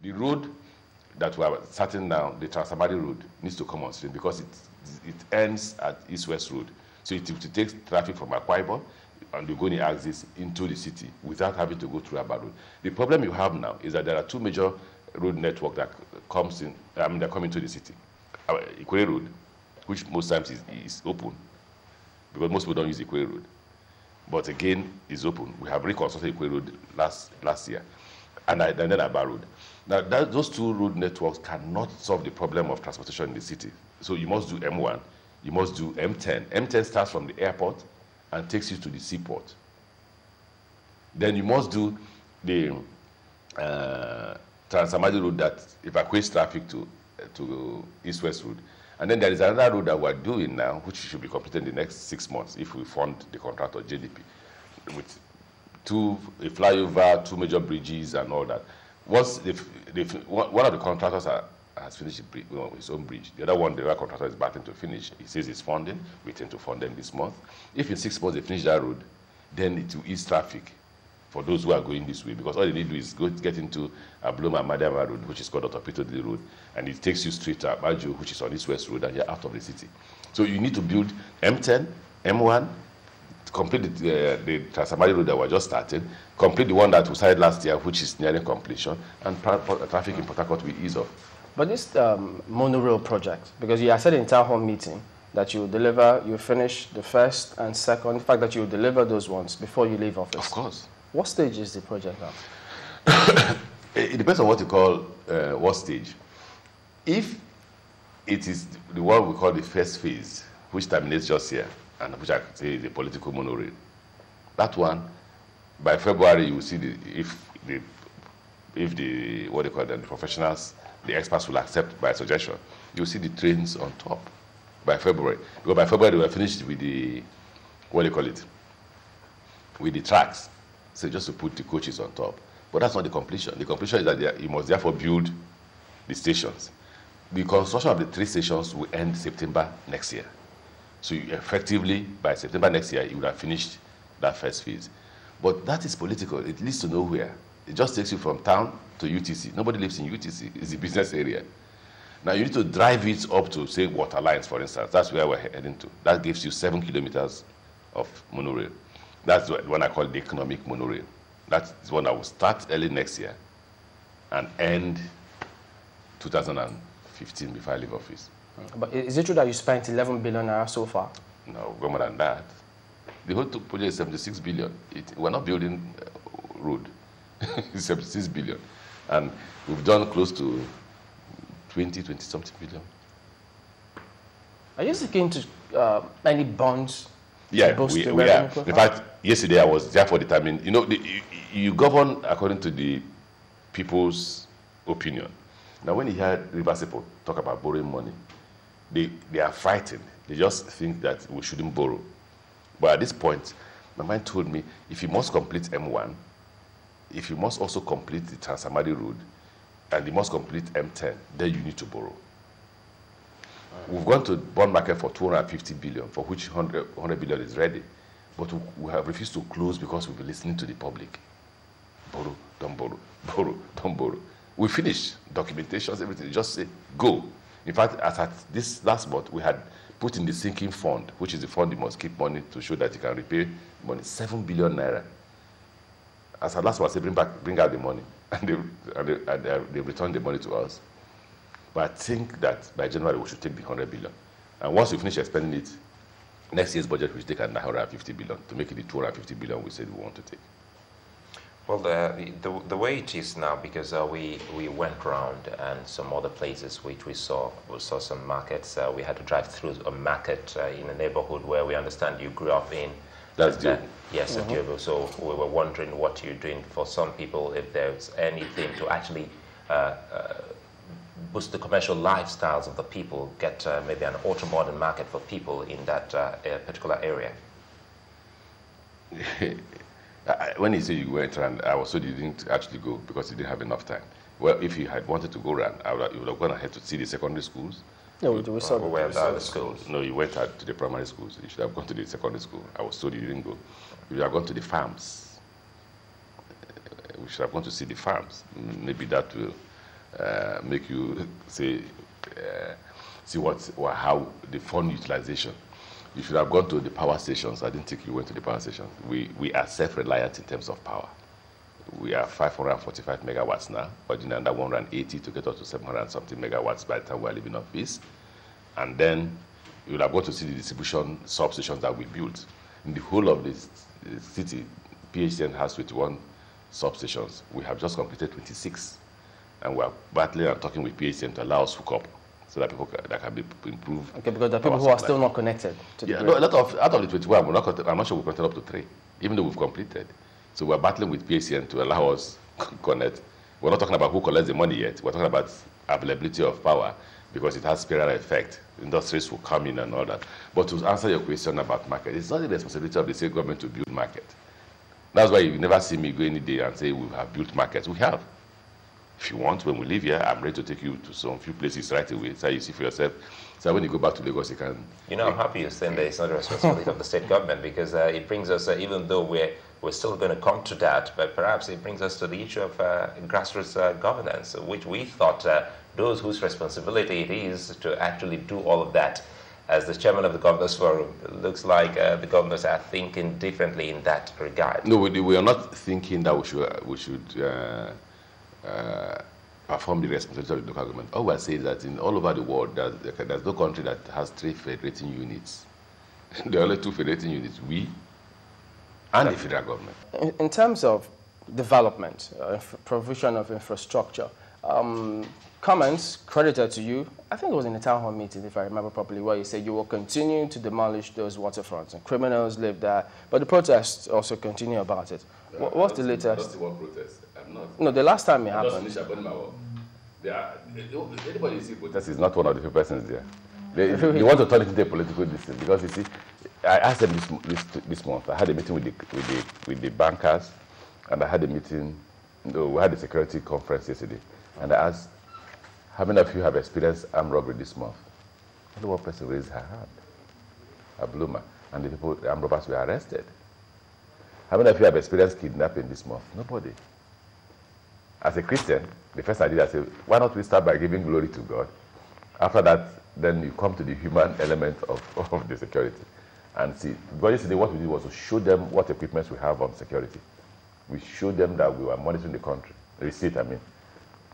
The road that we are starting now, the Trans-Amadi road, needs to come on stream because it ends at East-West Road. So it takes traffic from Akwa Ibom and the Ogoni axis into the city without having to go through Aba Road. The problem you have now is that there are two major road networks that comes in, they're coming to the city. Ikwe Road, which most times is open, because most people don't use Ikwe Road. But again, it's open. We have reconstructed Ikwe Road last year, and then Aba Road. Now, those two road networks cannot solve the problem of transportation in the city. So you must do M1, you must do M10. M10 starts from the airport and takes you to the seaport. Then you must do the Trans-Amadi road that evacuates traffic to East-West Road. And then there is another road that we're doing now, which should be completed in the next 6 months if we fund the contractor JDP, with a flyover, 2 major bridges and all that. Once one of the contractors has finished his own bridge, the other contractor is battling to finish. He says he's funding. We intend to fund them this month. If in 6 months they finish that road, then it will ease traffic for those who are going this way, because all they need to do is get into Abloma Madiama Road, which is called Otopito Road, and it takes you straight to Abajo, which is on East West Road, and you're out of the city. So you need to build M10, M1, complete the Trans-Amadi road that we're just starting, complete the one that we started last year, which is nearing completion, and traffic in Port Harcourt will ease off. But this monorail project, because you said in town hall meeting that you finish the first and second, in fact that you deliver those ones before you leave office. Of course. What stage is the project now? It depends on what you call what stage. If it is the one we call the first phase, which terminates just here, and which I say is a political monorail, that one, by February, you will see if the what they call them, the professionals, the experts will accept by suggestion, you'll see the trains on top by February. Because by February, we are finished with the, what do you call it, with the tracks. So just to put the coaches on top. But that's not the completion. The completion is that you must therefore build the stations. The construction of the 3 stations will end September next year. So effectively, by September next year, you would have finished that first phase. But that is political. It leads to nowhere. It just takes you from town to UTC. Nobody lives in UTC. It's a business area. Now you need to drive it up to, say, Water Lines, for instance. That's where we're heading to. That gives you 7 kilometers of monorail. That's the one I call the economic monorail. That's the one that will start early next year and end 2015 before I leave office. But is it true that you spent 11 billion naira so far? No, more than that. The whole project is 76 billion. We're not building road. It's 76 billion. And we've done close to 20 something billion. Are you seeking to any bonds? Yeah, we are. In fact, yesterday I was therefore determined. You know, you govern according to the people's opinion. Now, when you hear Rivers people talk about borrowing money, they are frightened. They just think that we shouldn't borrow. But at this point, my mind told me, if you must complete M1, if you must also complete the Trans-Amadi road, and you must complete M10, then you need to borrow. We've gone to bond market for 250 billion, for which 100 billion is ready. But we have refused to close because we've been listening to the public. Borrow, don't borrow, borrow, don't borrow. We finished documentations, everything, just say, go. In fact, as at this last month, we had put in the sinking fund, which is the fund you must keep money to show that you can repay money, 7 billion naira. As at last month, they bring out the money, and they return the money to us. But I think that by January, we should take the 100 billion. And once we finish spending it, next year's budget, we should take another 150 billion to make it the 250 billion we said we want to take. Well, the way it is now, because we went around and some other places which we saw some markets. We had to drive through a market in a neighborhood where we understand you grew up in. That's Diobu. Yes, at Diobu. So we were wondering what you're doing for some people, if there's anything to actually boost the commercial lifestyles of the people, get maybe an ultra-modern market for people in that particular area. When you say you went around, I was told you didn't actually go because you didn't have enough time. Well, if you had wanted to go around, you would have gone ahead to see the secondary schools. No, we saw the schools. No, you went out to the primary schools. You should have gone to the secondary school. I was told you didn't go. You should have gone to the farms. We should have gone to see the farms. Maybe that will make you say, see how the fund utilization. You should have gone to the power stations. I didn't think you went to the power stations. We are self-reliant in terms of power. We are 545 megawatts now, originally under 180 to get up to 700 something megawatts by the time we are leaving office. And then you'll have got to see the distribution substations that we built. In the whole of this city, PHCN has 21 substations. We have just completed 26. And we are battling and talking with PHCN to allow us hook up so that people that can be improved. Okay, because there are people who are still not connected to the grid. No, out of the 21, I'm not sure we've connected up to 3, even though we've completed. So we're battling with PHCN to allow us connect. We're not talking about who collects the money yet. We're talking about availability of power because it has spiral effect. Industries will come in and all that. But to answer your question about market, it's not the responsibility of the state government to build market. That's why you never see me go any day and say we have built markets. We have. If you want, when we leave here, I'm ready to take you to some few places right away, so you see for yourself. So when you go back to Lagos, you can... You know, I'm happy you're saying that it's not the responsibility of the state government, because it brings us, even though we're still going to come to that, but perhaps it brings us to the issue of grassroots governance, which we thought those whose responsibility it is to actually do all of that. As the chairman of the Governors Forum, it looks like the governors are thinking differently in that regard. No, we are not thinking that we should perform the responsibility of the local government. All we're saying is that in all over the world, there's no country that has 3 federating units. There are only 2 federating units, we and the federal government. In terms of development, provision of infrastructure, comments credited to you, I think it was in the town hall meeting, if I remember properly, where you said you will continue to demolish those waterfronts and criminals live there, but the protests also continue about it. What's the latest? Not one protest. I'm not. No, the last time it happened. Anybody you see protest is not one of the persons there. They want to turn it into a political distance because you see, I asked them this month. I had a meeting with the bankers, and I had a meeting. We had a security conference yesterday, and I asked, how many of you have experienced armed robbery this month? Only one person raised her hand, a bloomer, and the armed robbers were arrested. How many of you have experienced kidnapping this month? Nobody. As a Christian, the first idea I said, why not we start by giving glory to God? After that, then you come to the human element of the security. And see, because yesterday what we did was to show them what equipments we have on security. We showed them that we were monitoring the country, the receipt, I mean.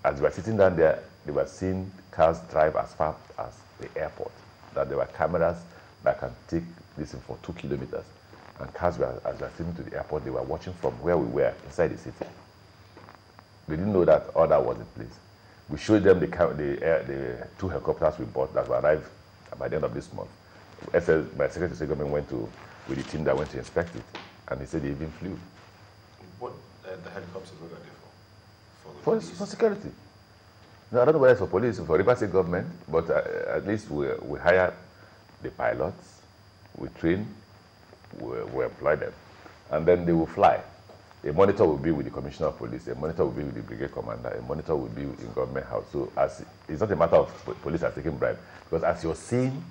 As we were sitting down there, they were seeing cars drive as far as the airport, that there were cameras that can take this for 2 kilometers. And cars were, as we were sitting to the airport, they were watching from where we were inside the city. They didn't know that all that was in place. We showed them the 2 helicopters we bought that will arrive by the end of this month. My Secretary of State Government went with the team that went to inspect it, and he said they even flew. What the helicopters were they for? For security. No, I don't know whether it's for police or for River State Government, but at least we hire the pilots, we train, we employ them, and then they will fly. A monitor will be with the Commissioner of Police, a monitor will be with the Brigade Commander, a monitor will be in Government House. So it's not a matter of police are taking bribe, because as you're seeing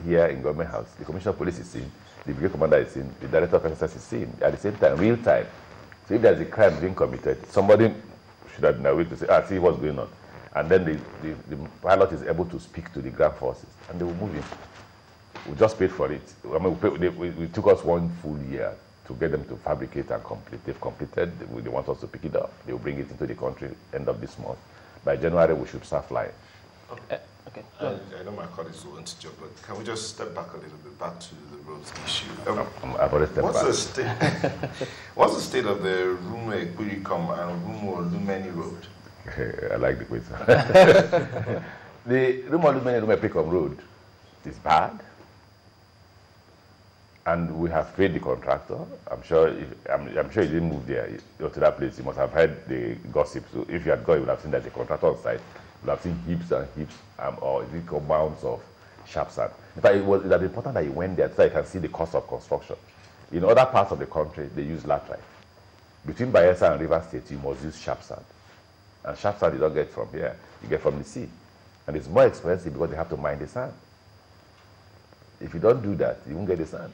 here in Government House, the Commissioner of Police is seen, the Brigade Commander is seen, the Director of SSS is seen at the same time, real time. So if there's a crime being committed, somebody should have been awake to say, see what's going on. And then the pilot is able to speak to the ground forces, and they will move in. We just paid for it. I mean, we took us 1 full year to get them to fabricate and complete. They've completed. They want us to pick it up. They will bring it into the country end of this month. By January, we should start flying. Okay. I know my colleagues will want to jump, but can we just step back a little bit, back to the roads issue? I've already stepped back. What's the state of the Rumo Ekpirikam and Rumo Lumeni Road? I like the question. The Rumo Lumeni Ekpirikam Road is bad. And we have paid the contractor. I'm sure he didn't move there to that place. He must have heard the gossip. So if you had gone, you would have seen that the contractor on site. You would have seen heaps and heaps, or mounds of sharp sand. In fact, it was important that he went there so you can see the cost of construction. In other parts of the country, they use laterite. Between Bayelsa and River State, you must use sharp sand. And sharp sand you don't get from here, you get from the sea. And it's more expensive because they have to mine the sand. If you don't do that, you won't get the sand.